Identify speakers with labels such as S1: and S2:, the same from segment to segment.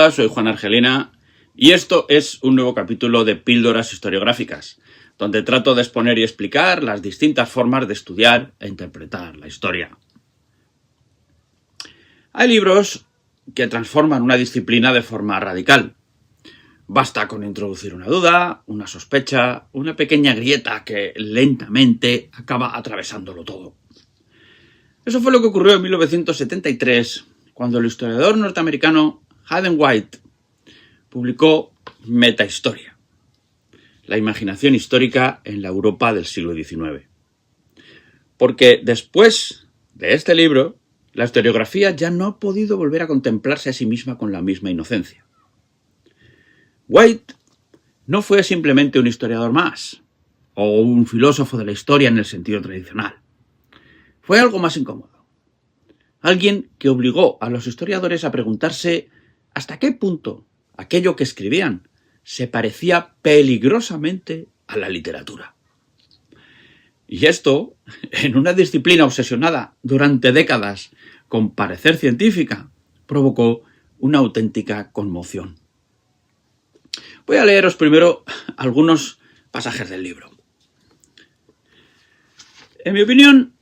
S1: Hola, soy Juan Argelina y esto es un nuevo capítulo de Píldoras Historiográficas, donde trato de exponer y explicar las distintas formas de estudiar e interpretar la historia. Hay libros que transforman una disciplina de forma radical. Basta con introducir una duda, una sospecha, una pequeña grieta que lentamente acaba atravesándolo todo. Eso fue lo que ocurrió en 1973, cuando el historiador norteamericano Hayden White publicó Metahistoria, la imaginación histórica en la Europa del siglo XIX. Porque después de este libro, la historiografía ya no ha podido volver a contemplarse a sí misma con la misma inocencia. White no fue simplemente un historiador más, o un filósofo de la historia en el sentido tradicional. Fue algo más incómodo. Alguien que obligó a los historiadores a preguntarse hasta qué punto aquello que escribían se parecía peligrosamente a la literatura. Y esto, en una disciplina obsesionada durante décadas con parecer científica, provocó una auténtica conmoción. Voy a leeros primero algunos pasajes del libro. En mi opinión,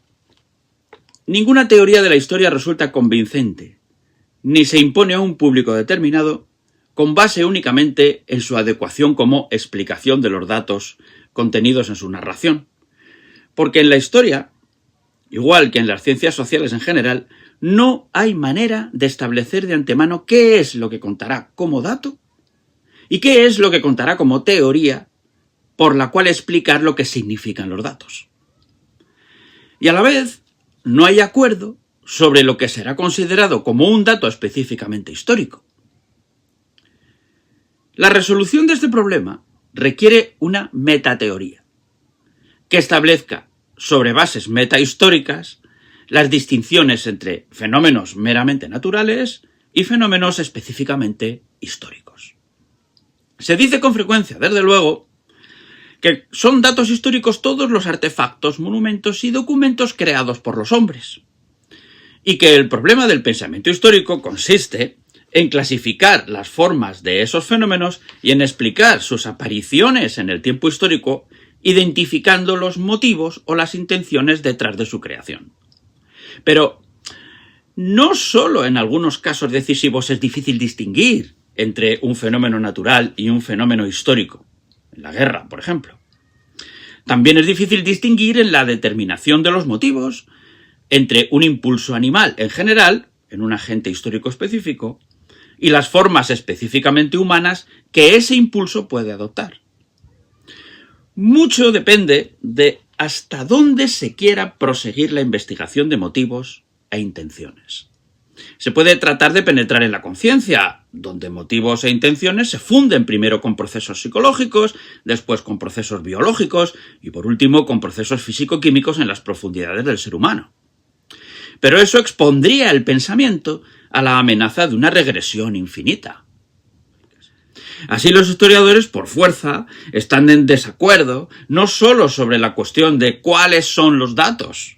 S1: ninguna teoría de la historia resulta convincente, ni se impone a un público determinado con base únicamente en su adecuación como explicación de los datos contenidos en su narración. Porque en la historia, igual que en las ciencias sociales en general, no hay manera de establecer de antemano qué es lo que contará como dato y qué es lo que contará como teoría por la cual explicar lo que significan los datos. Y a la vez, no hay acuerdo sobre lo que será considerado como un dato específicamente histórico. La resolución de este problema requiere una metateoría que establezca sobre bases metahistóricas las distinciones entre fenómenos meramente naturales y fenómenos específicamente históricos. Se dice con frecuencia, desde luego, que son datos históricos todos los artefactos, monumentos y documentos creados por los hombres, y que el problema del pensamiento histórico consiste en clasificar las formas de esos fenómenos y en explicar sus apariciones en el tiempo histórico, identificando los motivos o las intenciones detrás de su creación. Pero no solo en algunos casos decisivos es difícil distinguir entre un fenómeno natural y un fenómeno histórico, en la guerra, por ejemplo. También es difícil distinguir en la determinación de los motivos entre un impulso animal en general, en un agente histórico específico, y las formas específicamente humanas que ese impulso puede adoptar. Mucho depende de hasta dónde se quiera proseguir la investigación de motivos e intenciones. Se puede tratar de penetrar en la conciencia, donde motivos e intenciones se funden primero con procesos psicológicos, después con procesos biológicos y por último con procesos físico-químicos en las profundidades del ser humano. Pero eso expondría el pensamiento a la amenaza de una regresión infinita. Así los historiadores, por fuerza, están en desacuerdo no solo sobre la cuestión de cuáles son los datos,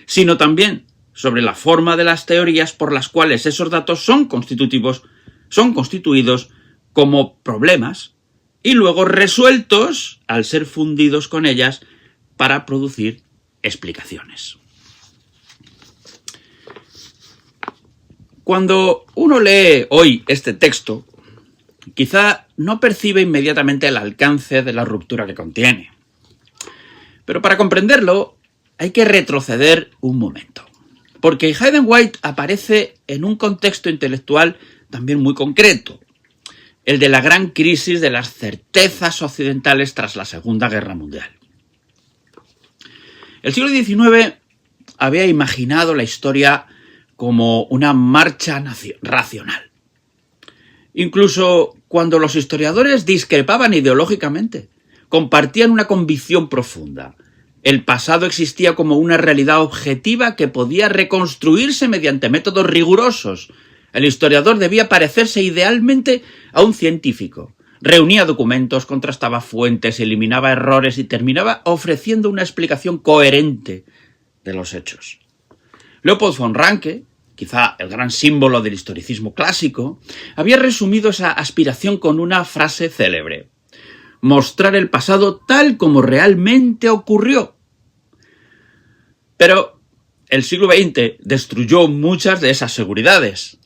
S1: sino también sobre la forma de las teorías por las cuales esos datos son constituidos como problemas y luego resueltos al ser fundidos con ellas para producir explicaciones. Cuando uno lee hoy este texto, quizá no percibe inmediatamente el alcance de la ruptura que contiene. Pero para comprenderlo hay que retroceder un momento. Porque Hayden White aparece en un contexto intelectual también muy concreto, el de la gran crisis de las certezas occidentales tras la Segunda Guerra Mundial. El siglo XIX había imaginado la historia como una marcha racional. Incluso cuando los historiadores discrepaban ideológicamente, compartían una convicción profunda. El pasado existía como una realidad objetiva que podía reconstruirse mediante métodos rigurosos. El historiador debía parecerse idealmente a un científico. Reunía documentos, contrastaba fuentes, eliminaba errores y terminaba ofreciendo una explicación coherente de los hechos. Leopold von Ranke quizá el gran símbolo del historicismo clásico, había resumido esa aspiración con una frase célebre: mostrar el pasado tal como realmente ocurrió. Pero el siglo XX destruyó muchas de esas seguridades.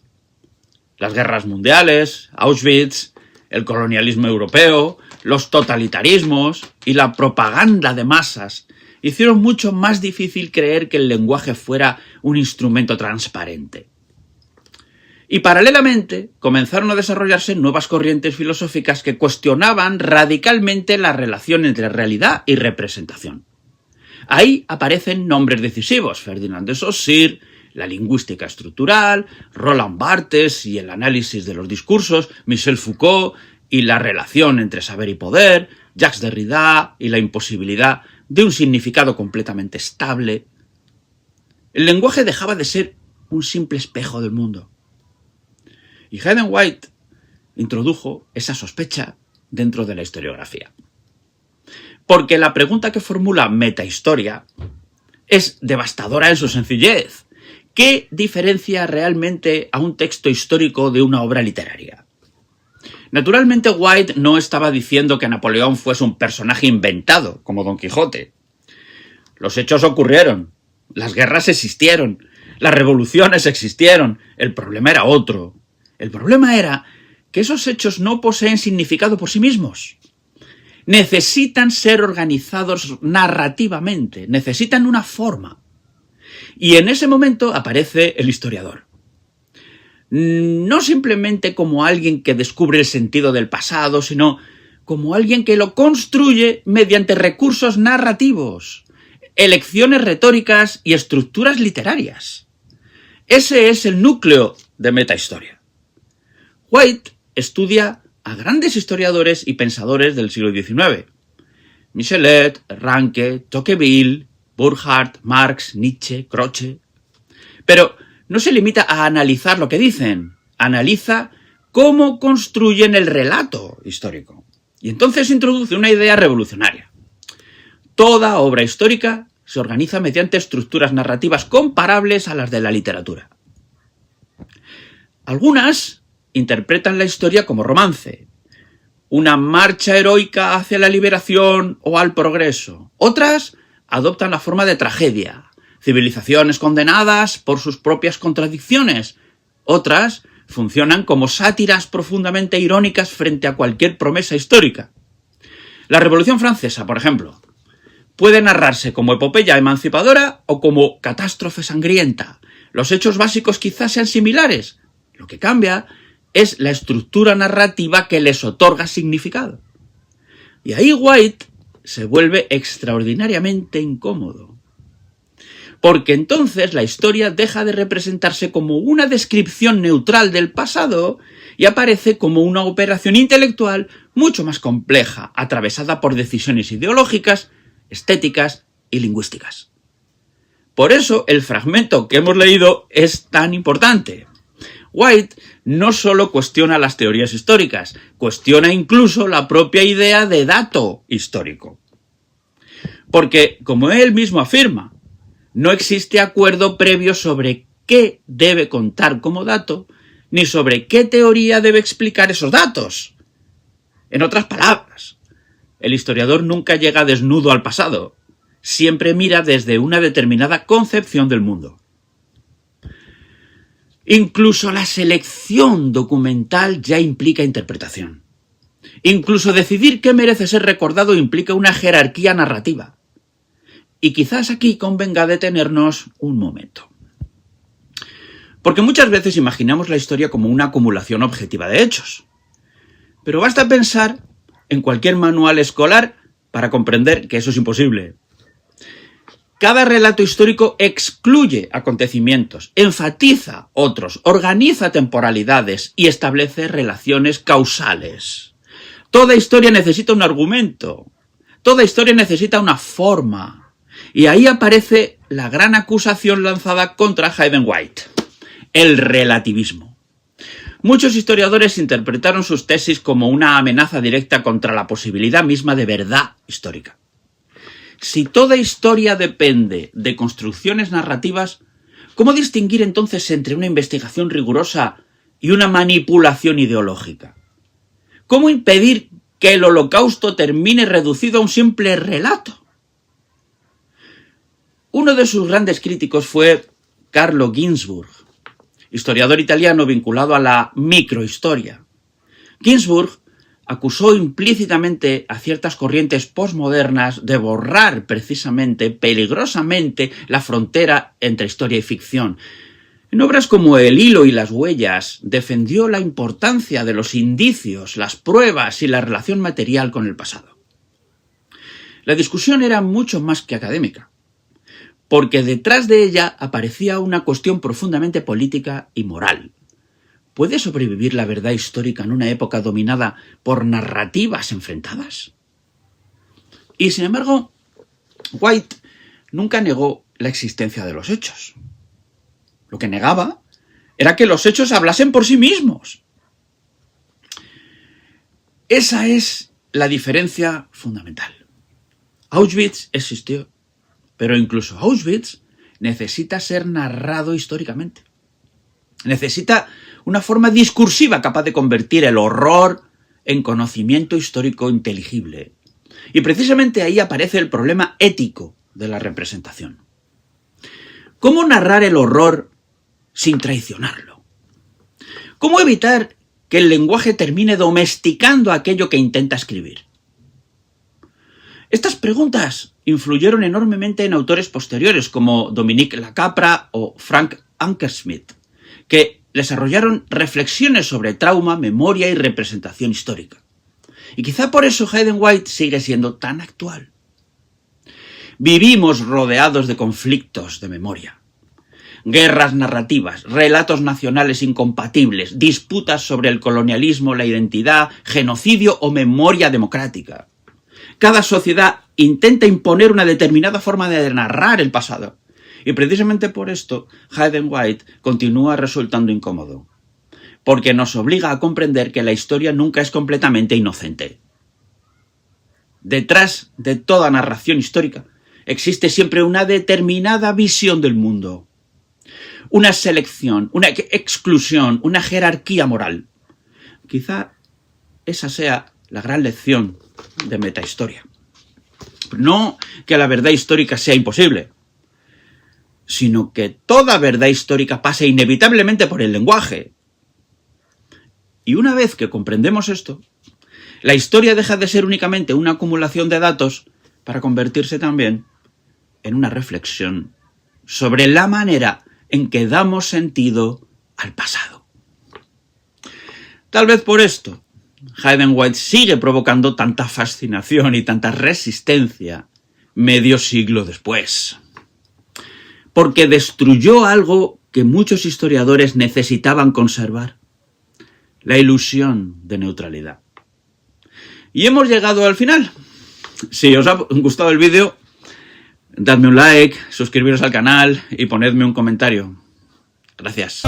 S1: Las guerras mundiales, Auschwitz, el colonialismo europeo, los totalitarismos y la propaganda de masas hicieron mucho más difícil creer que el lenguaje fuera un instrumento transparente. Y paralelamente comenzaron a desarrollarse nuevas corrientes filosóficas que cuestionaban radicalmente la relación entre realidad y representación. Ahí aparecen nombres decisivos: Ferdinand de Saussure, la lingüística estructural, Roland Barthes y el análisis de los discursos, Michel Foucault y la relación entre saber y poder, Jacques Derrida y la imposibilidad de un significado completamente estable. El lenguaje dejaba de ser un simple espejo del mundo. Y Hayden White introdujo esa sospecha dentro de la historiografía. Porque la pregunta que formula Metahistoria es devastadora en su sencillez. ¿Qué diferencia realmente a un texto histórico de una obra literaria? Naturalmente, White no estaba diciendo que Napoleón fuese un personaje inventado, como Don Quijote. Los hechos ocurrieron, las guerras existieron, las revoluciones existieron, el problema era otro. El problema era que esos hechos no poseen significado por sí mismos. Necesitan ser organizados narrativamente, necesitan una forma. Y en ese momento aparece el historiador. No simplemente como alguien que descubre el sentido del pasado, sino como alguien que lo construye mediante recursos narrativos, elecciones retóricas y estructuras literarias. Ese es el núcleo de Metahistoria. White estudia a grandes historiadores y pensadores del siglo XIX. Michelet, Ranke, Tocqueville, Burckhardt, Marx, Nietzsche, Croce. Pero no se limita a analizar lo que dicen, analiza cómo construyen el relato histórico. Y entonces introduce una idea revolucionaria. Toda obra histórica se organiza mediante estructuras narrativas comparables a las de la literatura. Algunas interpretan la historia como romance, una marcha heroica hacia la liberación o al progreso. Otras adoptan la forma de tragedia, civilizaciones condenadas por sus propias contradicciones. Otras funcionan como sátiras profundamente irónicas frente a cualquier promesa histórica. La Revolución Francesa, por ejemplo, puede narrarse como epopeya emancipadora o como catástrofe sangrienta. Los hechos básicos quizás sean similares. Lo que cambia es la estructura narrativa que les otorga significado. Y ahí White se vuelve extraordinariamente incómodo. Porque entonces la historia deja de representarse como una descripción neutral del pasado y aparece como una operación intelectual mucho más compleja, atravesada por decisiones ideológicas, estéticas y lingüísticas. Por eso el fragmento que hemos leído es tan importante. White no solo cuestiona las teorías históricas, cuestiona incluso la propia idea de dato histórico. Porque, como él mismo afirma, no existe acuerdo previo sobre qué debe contar como dato, ni sobre qué teoría debe explicar esos datos. En otras palabras, el historiador nunca llega desnudo al pasado, siempre mira desde una determinada concepción del mundo. Incluso la selección documental ya implica interpretación. Incluso decidir qué merece ser recordado implica una jerarquía narrativa. Y quizás aquí convenga detenernos un momento. Porque muchas veces imaginamos la historia como una acumulación objetiva de hechos. Pero basta pensar en cualquier manual escolar para comprender que eso es imposible. Cada relato histórico excluye acontecimientos, enfatiza otros, organiza temporalidades y establece relaciones causales. Toda historia necesita un argumento, toda historia necesita una forma. Y ahí aparece la gran acusación lanzada contra Hayden White: el relativismo. Muchos historiadores interpretaron sus tesis como una amenaza directa contra la posibilidad misma de verdad histórica. Si toda historia depende de construcciones narrativas, ¿Cómo distinguir entonces entre una investigación rigurosa y una manipulación ideológica? ¿Cómo impedir que el Holocausto termine reducido a un simple relato? Uno de sus grandes críticos fue Carlo Ginzburg, historiador italiano vinculado a la microhistoria. Ginzburg acusó implícitamente a ciertas corrientes postmodernas de borrar precisamente, peligrosamente, la frontera entre historia y ficción. En obras como El hilo y las huellas, defendió la importancia de los indicios, las pruebas y la relación material con el pasado. La discusión era mucho más que académica, porque detrás de ella aparecía una cuestión profundamente política y moral. ¿Puede sobrevivir la verdad histórica en una época dominada por narrativas enfrentadas? Y sin embargo, White nunca negó la existencia de los hechos. Lo que negaba era que los hechos hablasen por sí mismos. Esa es la diferencia fundamental. Auschwitz existió, pero incluso Auschwitz necesita ser narrado históricamente. Necesita una forma discursiva capaz de convertir el horror en conocimiento histórico inteligible. Y precisamente ahí aparece el problema ético de la representación. ¿Cómo narrar el horror sin traicionarlo? ¿Cómo evitar que el lenguaje termine domesticando aquello que intenta escribir? Estas preguntas influyeron enormemente en autores posteriores como Dominique Lacapra o Frank Ankersmit, que desarrollaron reflexiones sobre trauma, memoria y representación histórica. Y quizá por eso Hayden White sigue siendo tan actual. Vivimos rodeados de conflictos de memoria, guerras narrativas, relatos nacionales incompatibles, disputas sobre el colonialismo, la identidad, genocidio o memoria democrática. Cada sociedad intenta imponer una determinada forma de narrar el pasado. Y precisamente por esto, Hayden White continúa resultando incómodo, porque nos obliga a comprender que la historia nunca es completamente inocente. Detrás de toda narración histórica existe siempre una determinada visión del mundo, una selección, una exclusión, una jerarquía moral. Quizá esa sea la gran lección de metahistoria. No que la verdad histórica sea imposible, sino que toda verdad histórica pasa inevitablemente por el lenguaje. Y una vez que comprendemos esto, la historia deja de ser únicamente una acumulación de datos para convertirse también en una reflexión sobre la manera en que damos sentido al pasado. Tal vez por esto, Hayden White sigue provocando tanta fascinación y tanta resistencia medio siglo después. Porque destruyó algo que muchos historiadores necesitaban conservar: la ilusión de neutralidad. Y hemos llegado al final. Si os ha gustado el vídeo, dadme un like, suscribiros al canal y ponedme un comentario. Gracias.